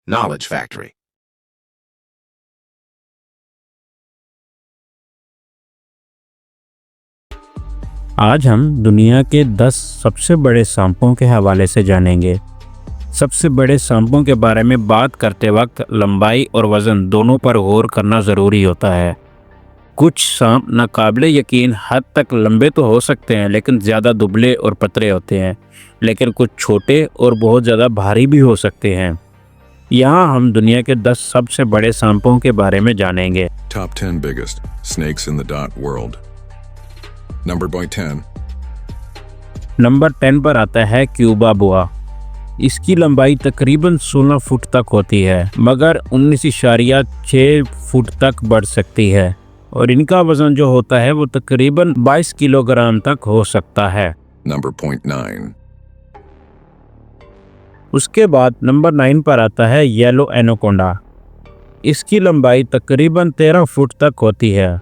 Knowledge Factory. आज हम दुनिया के 10 सबसे बड़े सांपों के हवाले से जानेंगे। सबसे बड़े सांपों के बारे में बात करते वक्त लंबाई और वज़न दोनों पर गौर करना ज़रूरी होता है। कुछ सांप नाकाबिले यकीन हद तक लंबे तो हो सकते हैं, लेकिन ज़्यादा दुबले और पतले होते हैं। लेकिन कुछ छोटे और बहुत ज़्यादा भारी भी हो सकते हैं। यहाँ हम दुनिया के 10 सबसे बड़े सांपों के बारे में जानेंगे। Top 10 biggest snakes in the dot world. Number 10. Number 10 पर आता है क्यूबा बोआ। इसकी लंबाई तकरीबन 16 फुट तक होती है, मगर 19.6 फुट तक बढ़ सकती है और इनका वजन जो होता है वो तकरीबन 22 किलोग्राम तक हो सकता है। Number 9. उसके बाद नंबर 9 पर आता है येलो एनाकोंडा। इसकी लंबाई तकरीबन 13 फुट तक होती है,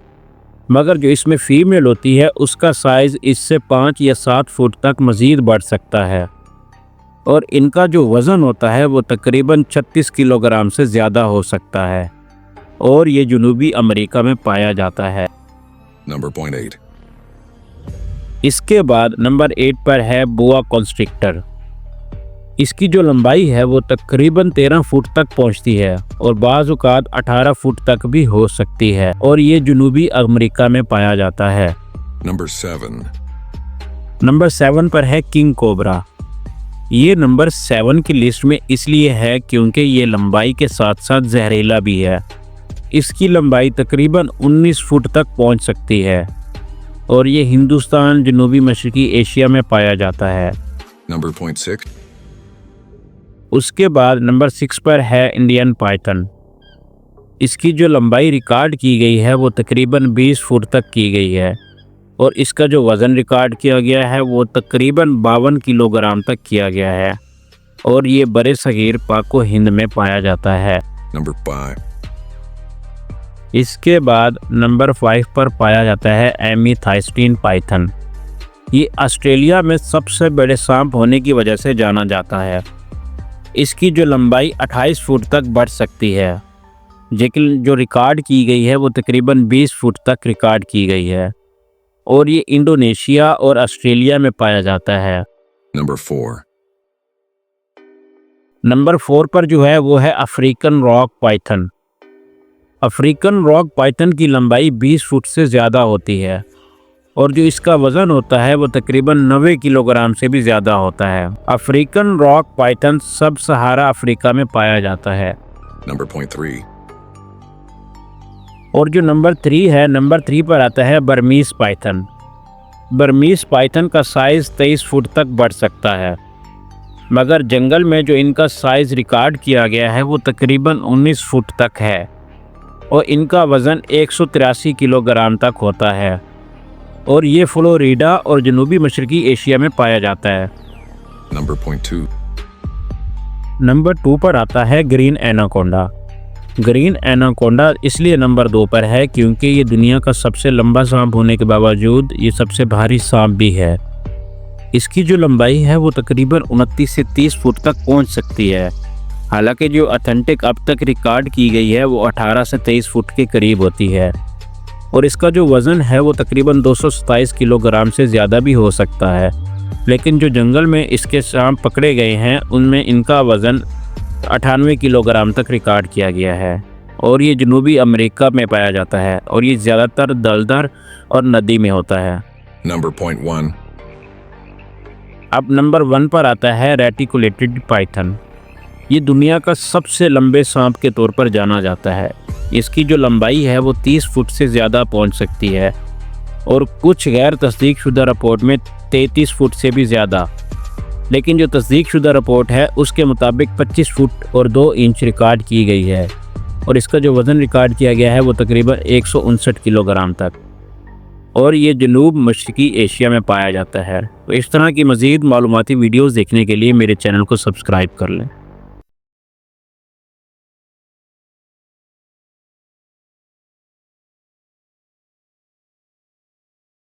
मगर जो इसमें फीमेल होती है उसका साइज़ इससे 5 या 7 फुट तक मज़ीद बढ़ सकता है और इनका जो वज़न होता है वो तकरीबन 36 किलोग्राम से ज़्यादा हो सकता है और ये जनूबी अमेरिका में पाया जाता है। Number 8. इसके बाद नंबर 8 पर है बोआ कॉन्स्ट्रिक्टर। इसकी जो लंबाई है वो तकरीबन 13 फुट तक पहुंचती है और बाज़ औक़ात 18 फुट तक भी हो सकती है और ये जनूबी अमेरिका में पाया जाता है। Number 7. नंबर 7 पर है किंग कोबरा। ये नंबर 7 की लिस्ट में इसलिए है क्योंकि ये लंबाई के साथ साथ जहरीला भी है। इसकी लंबाई तकरीबन 19 फुट तक पहुंच सकती है और ये हिंदुस्तान, जनूबी मशरकी एशिया में पाया जाता है। Number 6. उसके बाद नंबर 6 पर है इंडियन पाइथन। इसकी जो लंबाई रिकॉर्ड की गई है वो तकरीबन 20 फुट तक की गई है और इसका जो वज़न रिकॉर्ड किया गया है वो तकरीबन 52 किलोग्राम तक किया गया है और ये बड़े सगीर पाक हिंद में पाया जाता है। Number 5. इसके बाद नंबर 5 पर पाया जाता है एमीथाइस्टीन पाइथन। ये ऑस्ट्रेलिया में सबसे बड़े सांप होने की वजह से जाना जाता है। इसकी जो लंबाई 28 फुट तक बढ़ सकती है, लेकिन जो रिकॉर्ड की गई है वो तकरीबन 20 फुट तक रिकॉर्ड की गई है और ये इंडोनेशिया और ऑस्ट्रेलिया में पाया जाता है। Number 4. नंबर 4 पर जो है वो है African rock Python. African rock Python की लंबाई 20 फुट से ज़्यादा होती है और जो इसका वज़न होता है वो तकरीबन 90 किलोग्राम से भी ज़्यादा होता है। अफ्रीकन रॉक पाइथन सब सहारा अफ्रीका में पाया जाता है। Number 3. और जो नंबर 3 है, नंबर 3 पर आता है बर्मीज़ पाइथन। बर्मीज़ पाइथन का साइज़ 23 फुट तक बढ़ सकता है, मगर जंगल में जो इनका साइज़ रिकॉर्ड किया गया है वो तकरीबन 19 फुट तक है और इनका वज़न 183 किलोग्राम तक होता है और ये फ्लोरिडा और जनूबी मशरकी एशिया में पाया जाता है। Number 2. नंबर 2 पर आता है ग्रीन एनाकोंडा। ग्रीन एनाकोंडा इसलिए नंबर 2 पर है क्योंकि ये दुनिया का सबसे लंबा सांप होने के बावजूद ये सबसे भारी सांप भी है। इसकी जो लंबाई है वो तकरीबन 29 से 30 फुट तक पहुंच सकती है, हालांकि जो ऑथेंटिक अब तक रिकॉर्ड की गई है वो 18 से 23 फुट के करीब होती है और इसका जो वज़न है वो तकरीबन 227 किलोग्राम से ज़्यादा भी हो सकता है। लेकिन जो जंगल में इसके सांप पकड़े गए हैं उनमें इनका वज़न 98 किलोग्राम तक रिकॉर्ड किया गया है और ये जनूबी अमेरिका में पाया जाता है और ये ज़्यादातर दलदर और नदी में होता है। Number 1. अब नंबर 1 पर आता है रेटिकुलेटेड पाइथन। ये दुनिया का सबसे लंबे सांप के तौर पर जाना जाता है। इसकी जो लंबाई है वो 30 फुट से ज़्यादा पहुंच सकती है और कुछ गैर तस्दीकशुदा रिपोर्ट में 33 फुट से भी 59, लेकिन जो तस्दीकशुदा रिपोर्ट है उसके मुताबिक 25 फुट और 2 इंच रिकॉर्ड की गई है और इसका जो वज़न रिकॉर्ड किया गया है वो तकरीबन 159 किलोग्राम तक और ये जनूब मशरकी एशिया में पाया जाता है। तो इस तरह की मज़ीद मालूमाती वीडियोज़ देखने के लिए मेरे चैनल को सब्सक्राइब कर लें।